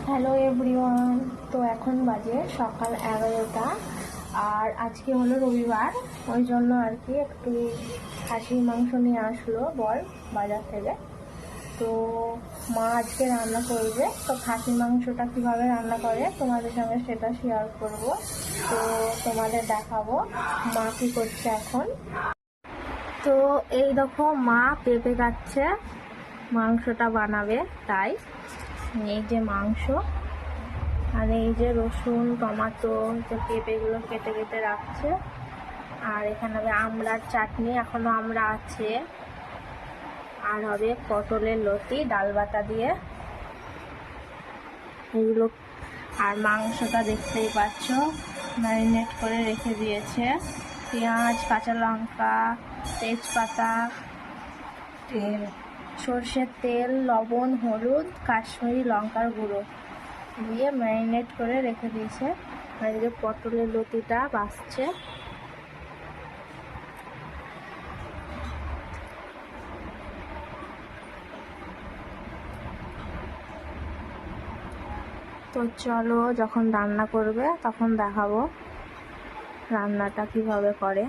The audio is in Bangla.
Hello everyone. তো এখন বাজে সকাল 11টা, আর আজকে হলো রবিবার, ওই জন্য আর কি একটু খাসির মাংস নিয়ে আসলো বর বাজার থেকে। তো মা আজকে রান্না করবে, তো খাসির মাংসটা কীভাবে রান্না করে তোমাদের সঙ্গে সেটা শেয়ার করব। তো তোমাদের দেখাবো মা কী করছে এখন। তো এই দেখো মা পেঁপে কাটছে, মাংসটা বানাবে তাই। এই যে মাংস, আর এই যে রসুন টমেটো যে পেঁপেগুলো কেটে কেটে রাখছে, আর এখানে হবে আমড়ার চাটনি, এখনো আমড়া আছে, আর হবে পটলের লতি ডাল বাটা দিয়ে এগুলো। আর মাংসটা দেখতেই পাচ্ছ ম্যারিনেট করে রেখে দিয়েছে, পেঁয়াজ কাঁচা লঙ্কা তেজপাতা তেল সর্ষের তেল লবণ হলুদ কাশ্মীরি লঙ্কার গুঁড়ো দিয়ে ম্যারিনেট করে রেখে দিয়েছে। আর এই যে পটলের লতিটা বাছছে। তো চলো যখন রান্না করবে তখন দেখাবো রান্নাটা কিভাবে করে।